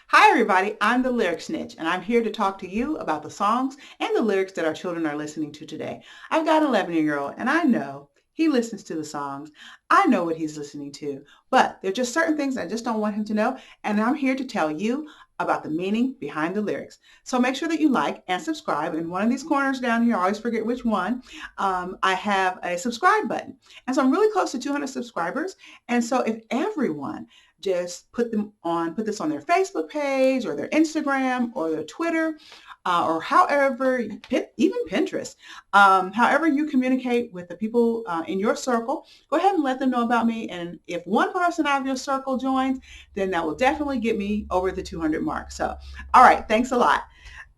Hi everybody, I'm the Lyric Snitch and I'm here to talk to you about the songs and the lyrics that our children are listening to today. I've got an 11-year-old and I know he listens to the songs. I know what he's listening to, but there's just certain things I just don't want him to know, and I'm here to tell you about the meaning behind the lyrics. So make sure that you like and subscribe. In one of these corners down here, I always forget which one, I have a subscribe button. And so I'm really close to 200 subscribers. And so if everyone just put this on their Facebook page or their Instagram or their Twitter, or however, even Pinterest, however you communicate with the people in your circle, go ahead and let them know about me. And if one person out of your circle joins, then that will definitely get me over the 200 mark. So, all right, thanks a lot.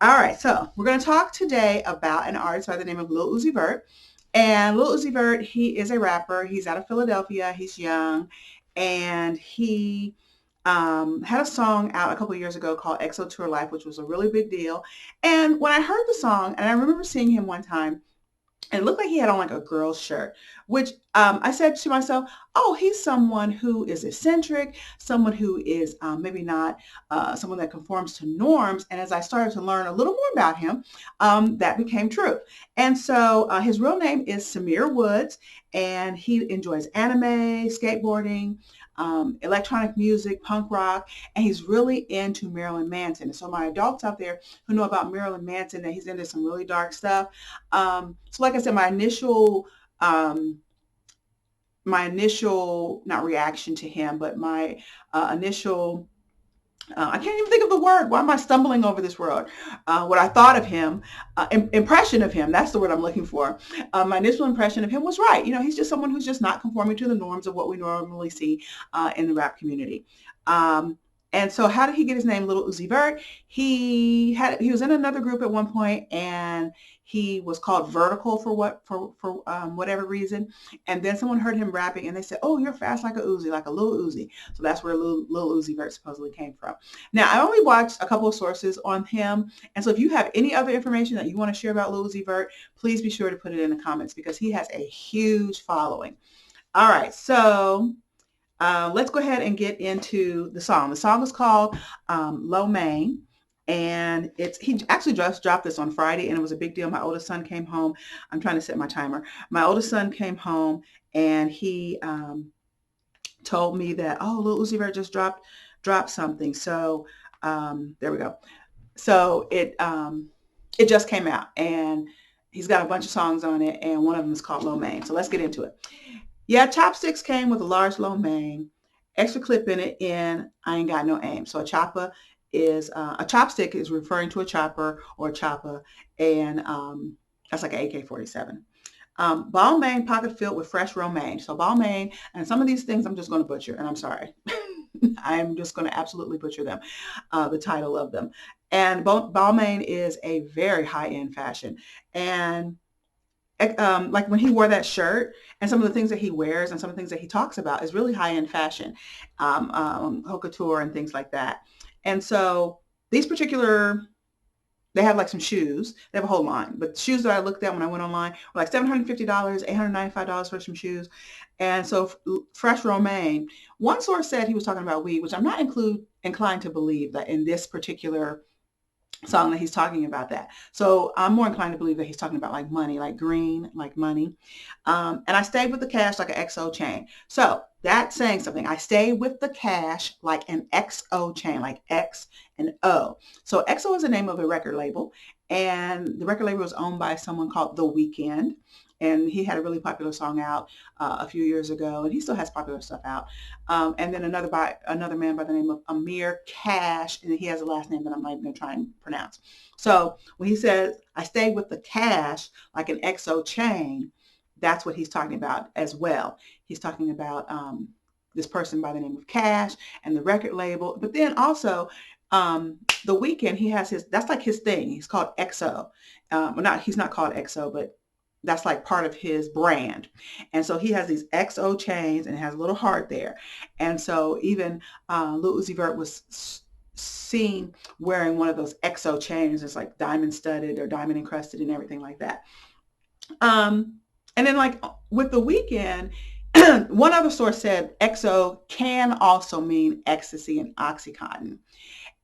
All right, so we're going to talk today about an artist by the name of Lil Uzi Vert. And Lil Uzi Vert, he is a rapper. He's out of Philadelphia. He's young, and he had a song out a couple of years ago called XO Tour Life, which was a really big deal. And when I heard the song, and I remember seeing him one time, and it looked like he had on like a girl's shirt, which I said to myself, oh, he's someone who is eccentric, someone who is maybe not someone that conforms to norms. And as I started to learn a little more about him, that became true. And so his real name is Samir Woods, and he enjoys anime, skateboarding, electronic music, punk rock, and he's really into Marilyn Manson. And so my adults out there who know about Marilyn Manson, that he's into some really dark stuff. So like I said, my initial, not reaction to him, but my initial, I can't even think of the word. Why am I stumbling over this word? What I thought of him, impression of him, that's the word I'm looking for. My initial impression of him was right. You know, he's just someone who's just not conforming to the norms of what we normally see in the rap community. Um, and so how did he get his name, Little Uzi Vert? He was in another group at one point, and he was called Vertical for whatever reason. And then someone heard him rapping, and they said, "Oh, you're fast like a Uzi, like a little Uzi." So that's where Lil Uzi Vert supposedly came from. Now, I only watched a couple of sources on him, and so if you have any other information that you want to share about Lil Uzi Vert, please be sure to put it in the comments because he has a huge following. All right, so let's go ahead and get into the song. The song is called Lo Mein, and he actually just dropped this on Friday, and it was a big deal. My oldest son came home. I'm trying to set my timer. My oldest son came home, and he told me that, oh, Lil Uzi Vert just dropped something. So there we go. So it just came out, and he's got a bunch of songs on it, and one of them is called Lo Mein. So let's get into it. Yeah, chopsticks came with a large lo mein, extra clip in it, and I ain't got no aim. So a chopstick is referring to a chopper or a chopper, and that's like an AK-47. Balmain pocket filled with fresh romaine. So Balmain, and some of these things I'm just going to butcher, and I'm sorry. I'm just going to absolutely butcher them, the title of them. And Balmain is a very high-end fashion. And like when he wore that shirt and some of the things that he wears and some of the things that he talks about is really high-end fashion, haute couture and things like that. And so these particular, they have like some shoes. They have a whole line, but the shoes that I looked at when I went online were like $750, $895 for some shoes. And so fresh romaine. One source said he was talking about weed, which I'm not inclined to believe that in this particular song that he's talking about that. So I'm more inclined to believe that he's talking about like money, like green, like money. And I stayed with the cash like an XO chain. So that's saying something. I stay with the cash like an XO chain, like X and O. So XO is the name of a record label. And the record label was owned by someone called The Weeknd. And he had a really popular song out a few years ago, and he still has popular stuff out. And then another man by the name of Amir Cash, and he has a last name that I'm not even going to try and pronounce. So when he says, I stayed with the cash like an XO chain, that's what he's talking about as well. He's talking about this person by the name of Cash and the record label. But then also The Weeknd, he has that's like his thing. He's called XO. He's not called XO, but that's like part of his brand. And so he has these XO chains and has a little heart there. And so even Lil Uzi Vert was seen wearing one of those XO chains. It's like diamond studded or diamond encrusted and everything like that. And then like with The Weeknd, one other source said XO can also mean ecstasy and Oxycontin.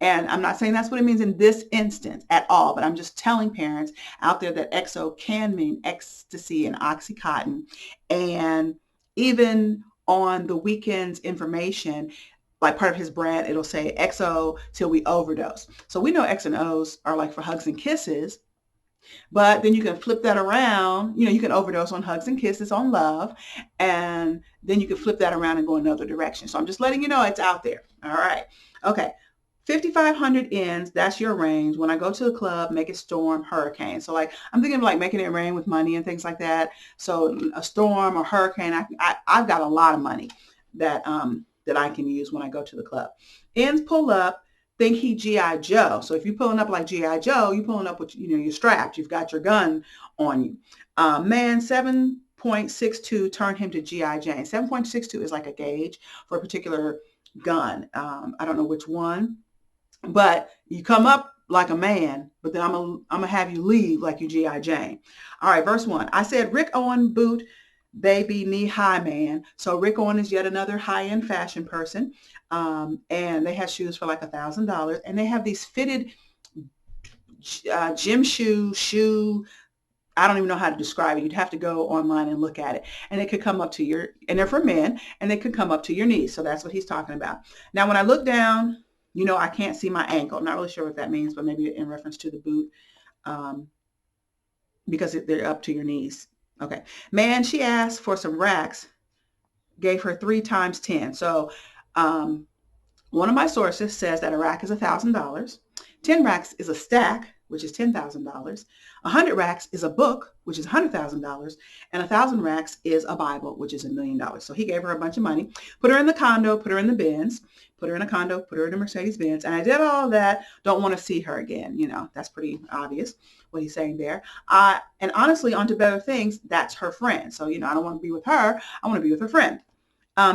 And I'm not saying that's what it means in this instance at all, but I'm just telling parents out there that XO can mean ecstasy and Oxycontin. And even on the weekend's information, like part of his brand, it'll say XO till we overdose. So we know X and O's are like for hugs and kisses, but then you can flip that around. You can overdose on hugs and kisses, on love, and then you can flip that around and go another direction. So I'm just letting you know it's out there. All right. Okay. 5,500 ends, that's your range. When I go to the club, make it storm, hurricane. So like I'm thinking of like making it rain with money and things like that. So a storm or hurricane, I've got a lot of money that I can use when I go to the club. Ends pull up, think he G.I. Joe. So if you're pulling up like G.I. Joe, you're pulling up with, you're strapped. You've got your gun on you. Man, 7.62, turn him to G.I. Jane. 7.62 is like a gauge for a particular gun. I don't know which one, but you come up like a man, but then I'm gonna have you leave like you G.I. Jane. All right, verse 1. I said, Rick Owen boot, baby knee high man. So Rick Owen is yet another high-end fashion person. And they have shoes for like $1,000. And they have these fitted gym shoe. I don't even know how to describe it. You'd have to go online and look at it. And it could come up to and they're for men, and they could come up to your knees. So that's what he's talking about. Now, when I look down, I can't see my ankle. I'm not really sure what that means, but maybe in reference to the boot, because they're up to your knees. Okay. Man, she asked for some racks, gave her 3 times 10. So one of my sources says that a rack is $1,000. 10 racks is a stack, which is $10,000. 100 racks is a book, which is $100,000. And 1,000 racks is a Bible, which is $1 million. So he gave her a bunch of money, put her in the condo, put her in the Benz, put her in a condo, put her in a Mercedes Benz. And I did all that. Don't want to see her again. That's pretty obvious what he's saying there. And honestly, on to better things, that's her friend. So, I don't want to be with her. I want to be with her friend.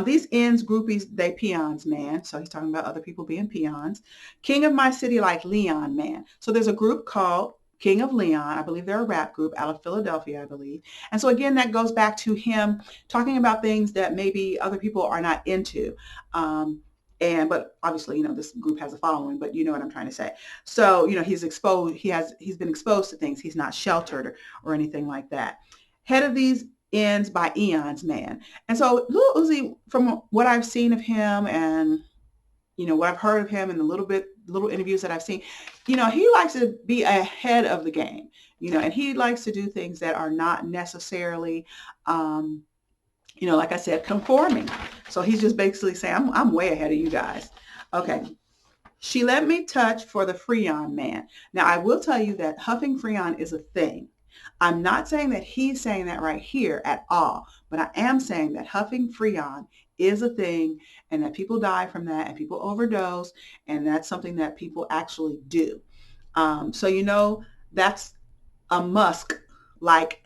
These ends, groupies, they peons, man. So he's talking about other people being peons. King of my city, like Leon, man. So there's a group called King of Leon. I believe they're a rap group out of Philadelphia, I believe. And so again, that goes back to him talking about things that maybe other people are not into. But obviously, this group has a following, but you know what I'm trying to say. So, he's been exposed to things. He's not sheltered or anything like that. Head of these ends by eons, man. And so Lil Uzi, from what I've seen of him and what I've heard of him and the little interviews that I've seen, he likes to be ahead of the game, and he likes to do things that are not necessarily like I said, conforming. So he's just basically saying, I'm way ahead of you guys. Okay. She let me touch for the Freon man. Now I will tell you that huffing Freon is a thing. I'm not saying that he's saying that right here at all, but I am saying that huffing Freon is a thing and that people die from that and people overdose, and that's something that people actually do. So that's a Musk like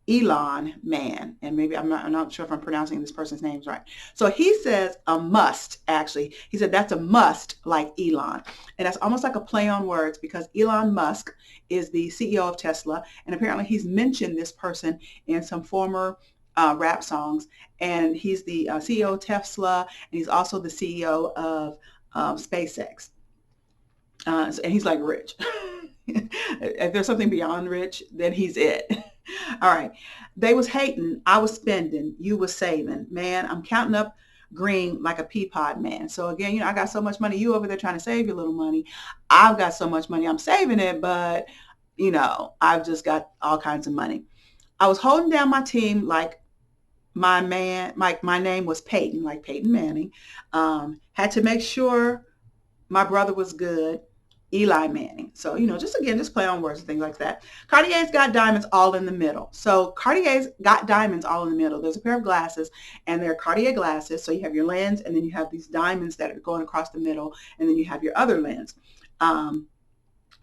Elon man, and maybe I'm not sure if I'm pronouncing this person's names right. So he says a must, actually. He said that's a must like Elon. And that's almost like a play on words because Elon Musk is the CEO of Tesla. And apparently he's mentioned this person in some former rap songs. And he's the CEO of Tesla, and he's also the CEO of SpaceX. And he's like rich. If there's something beyond rich, then he's it. All right. They was hating. I was spending. You was saving. Man, I'm counting up green like a pea pod man. So again, I got so much money. You over there trying to save your little money. I've got so much money. I'm saving it, but I've just got all kinds of money. I was holding down my team like my name was Peyton, like Peyton Manning. Had to make sure my brother was good. Eli Manning. So, just play on words and things like that. Cartier's got diamonds all in the middle. So Cartier's got diamonds all in the middle. There's a pair of glasses, and they're Cartier glasses. So you have your lens, and then you have these diamonds that are going across the middle, and then you have your other lens. And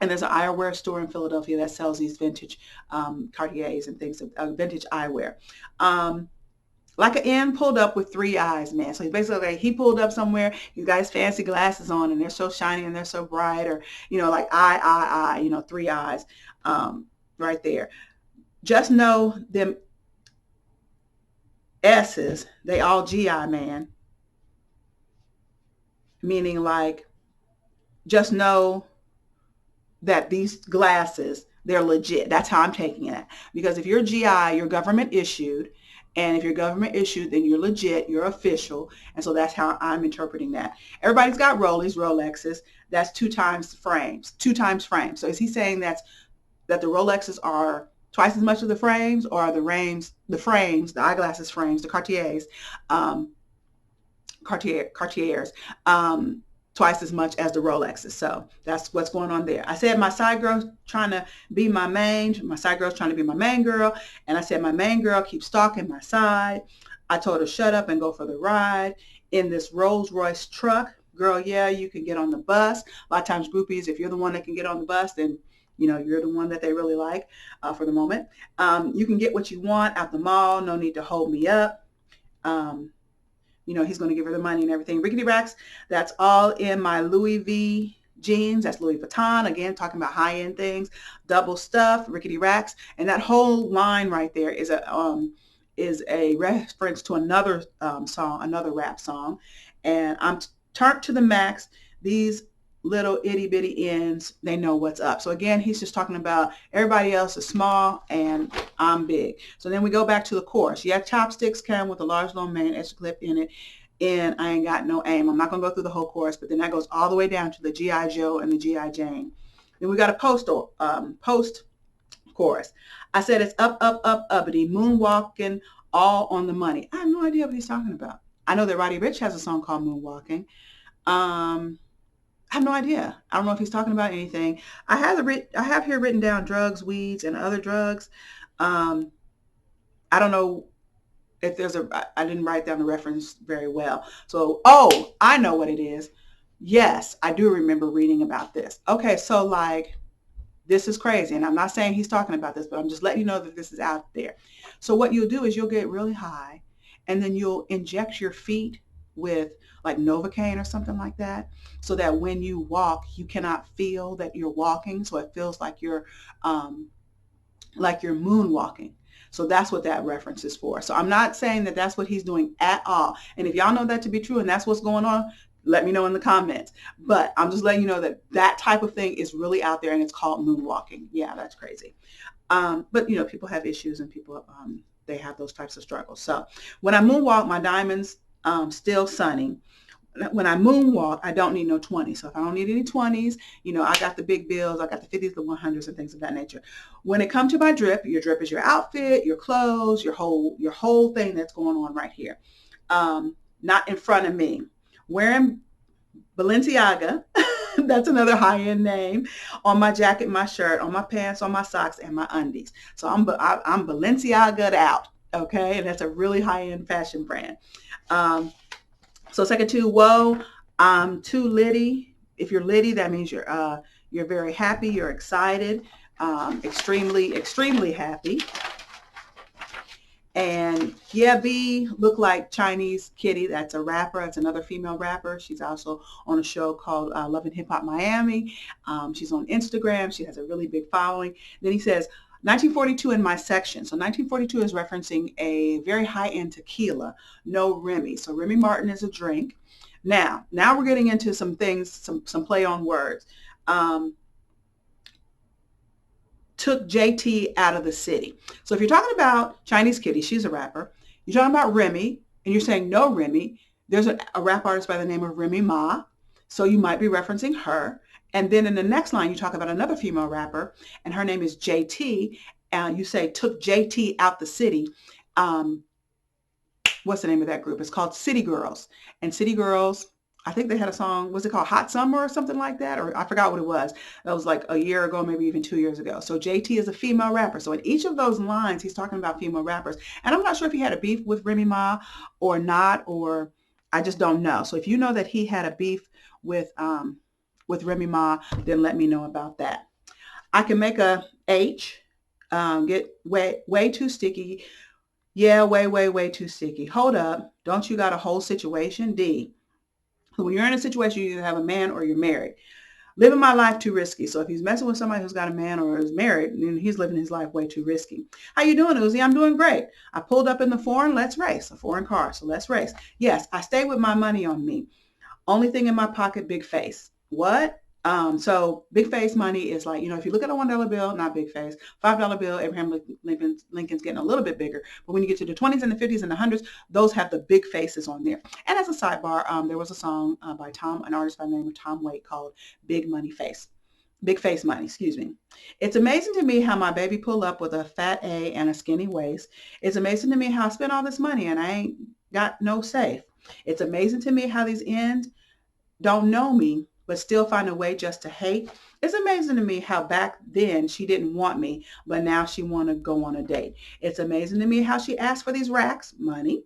there's an eyewear store in Philadelphia that sells these vintage Cartiers and things, vintage eyewear. Like an N pulled up with 3 eyes, man. So basically, he pulled up somewhere. He's got his fancy glasses on, and they're so shiny and they're so bright, or like eye, 3 eyes, right there. Just know them S's, they all GI, man. Meaning like just know that these glasses, they're legit. That's how I'm taking it. Because if you're GI, you're government issued. And if you're government issued, then you're legit, you're official. And so that's how I'm interpreting that. Everybody's got Rolexes. That's two times frames, two times frames. So is he saying that the Rolexes are twice as much of the frames, or are the eyeglasses frames, the um, Cartiers, twice as much as the Rolexes. So that's what's going on there. I said my side girl's trying to be my main. My side girl's trying to be my main girl. And I said my main girl keeps stalking my side. I told her shut up and go for the ride in this Rolls Royce truck. Girl, yeah, you can get on the bus. A lot of times groupies, if you're the one that can get on the bus, then you're the one that they really like for the moment. You can get what you want out the mall. No need to hold me up. Um, he's going to give her the money and everything. Rickety Racks, that's all in my Louis V jeans. That's Louis Vuitton. Again, talking about high-end things. Double stuff, Rickety Racks. And that whole line right there is a reference to another song, another rap song. And I'm turned to the max. These little itty bitty ends, they know what's up. So again, he's just talking about everybody else is small and I'm big. So then we go back to the chorus. Yeah, chopsticks come with a large long mane, extra clip in it, and I ain't got no aim. I'm not gonna go through the whole chorus, but then that goes all the way down to the G.I. Joe and the G.I. Jane. Then we got a post chorus. I said it's up, up, up, uppity, moonwalking, all on the money. I have no idea what he's talking about. I know that Roddy Ricch has a song called Moonwalking. I have no idea. I don't know if he's talking about anything. I have here written down drugs, weeds, and other drugs. Um, I don't know if I didn't write down the reference very well. So, oh, I know what it is. Yes, I do remember reading about this. Okay, so like, this is crazy. And I'm not saying he's talking about this, but I'm just letting you know that this is out there. So what you'll do is you'll get really high and then you'll inject your feet with like Novocaine or something like that, so that when you walk, you cannot feel that you're walking. So it feels like you're moonwalking. So that's what that reference is for. So I'm not saying that that's what he's doing at all. And if y'all know that to be true and that's what's going on, let me know in the comments. But I'm just letting you know that that type of thing is really out there and it's called moonwalking. Yeah, that's crazy. But people have issues and people, they have those types of struggles. So when I moonwalk, my diamonds still sunny. When I moonwalk, I don't need no 20s. So if I don't need any 20s, I got the big bills, I got the 50s, the 100s, and things of that nature. When it comes to my drip, your drip is your outfit, your clothes, your whole thing that's going on right here. Not in front of me. Wearing Balenciaga, that's another high-end name, on my jacket, my shirt, on my pants, on my socks, and my undies. So I'm Balenciaga'd out, okay? And that's a really high-end fashion brand. So second two, whoa, I'm too litty. If you're litty, that means you're very happy, you're excited, extremely, extremely happy. And yeah, B, look like Chinese Kitty. That's a rapper. That's another female rapper. She's also on a show called Love and Hip Hop Miami. She's on Instagram. She has a really big following. Then he says, 1942 in my section. So 1942 is referencing a very high-end tequila, no Remy. So Remy Martin is a drink. Now we're getting into some things, some play on words. Took JT out of the city. So if you're talking about Chinese Kitty, she's a rapper. You're talking about Remy, and you're saying no Remy. There's a rap artist by the name of Remy Ma. So you might be referencing her. And then in the next line, you talk about another female rapper, and her name is JT. And you say, took JT out the city. What's the name of that group? It's called City Girls. And City Girls, I think they had a song, was it called Hot Summer or something like that? Or I forgot what it was. That was like a year ago, maybe even 2 years ago. So JT is a female rapper. So in each of those lines, he's talking about female rappers. And I'm not sure if he had a beef with Remy Ma or not, or I just don't know. So if you know that he had a beef with Remy Ma, then let me know about that. I can make a H, get way too sticky. Yeah, way too sticky. Hold up. Don't you got a whole situation? D. So when you're in a situation, you either have a man or you're married. Living my life too risky. So if he's messing with somebody who's got a man or is married, then he's living his life way too risky. How you doing, Uzi? I'm doing great. I pulled up in the foreign, let's race. A foreign car, so let's race. Yes, I stay with my money on me. Only thing in my pocket, big face. What? So big face money is like, if you look at a $1 bill, not big face, $5 bill, Abraham Lincoln's getting a little bit bigger. But when you get to the 20s and the 50s and the hundreds, those have the big faces on there. And as a sidebar, there was a song by an artist by the name of Tom Waite called Big Money Face. Big face money, excuse me. It's amazing to me how my baby pull up with a fat A and a skinny waist. It's amazing to me how I spent all this money and I ain't got no safe. It's amazing to me how these ends don't know me, but still find a way just to hate. It's amazing to me how back then she didn't want me, but now she want to go on a date. It's amazing to me how she asked for these racks, money,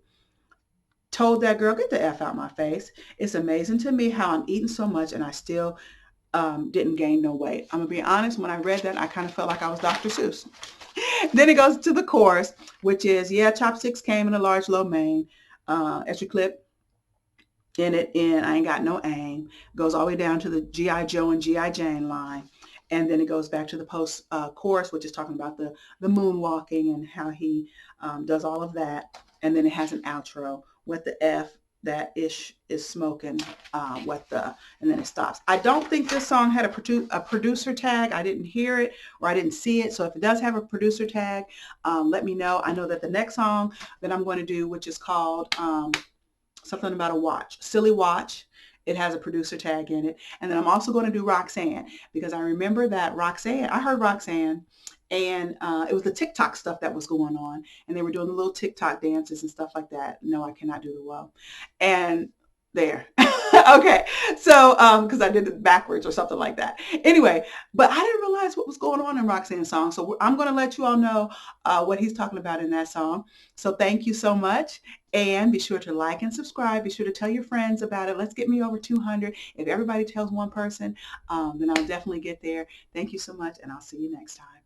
told that girl, get the F out my face. It's amazing to me how I'm eating so much and I still didn't gain no weight. I'm going to be honest, when I read that, I kind of felt like I was Dr. Seuss. Then it goes to the chorus, which is, yeah, chopsticks came in a large lo mein. Extra clip in it, and I ain't got no aim. Goes all the way down to the G.I. Joe and G.I. Jane line. And then it goes back to the post chorus, which is talking about the moonwalking and how he does all of that. And then it has an outro with the F that ish is smoking what the, and then it stops. I don't think this song had a producer tag. I didn't hear it or I didn't see it. So if it does have a producer tag, let me know. I know that the next song that I'm going to do, which is called something about a watch, Silly Watch. It has a producer tag in it. And then I'm also going to do Roxanne because I remember that I heard Roxanne and it was the TikTok stuff that was going on. And they were doing the little TikTok dances and stuff like that. No, I cannot do the well. And there. Okay. So, because I did it backwards or something like that. Anyway, but I didn't realize what was going on in Roxanne's song. So I'm going to let you all know what he's talking about in that song. So thank you so much. And be sure to like and subscribe. Be sure to tell your friends about it. Let's get me over 200. If everybody tells one person, then I'll definitely get there. Thank you so much, and I'll see you next time.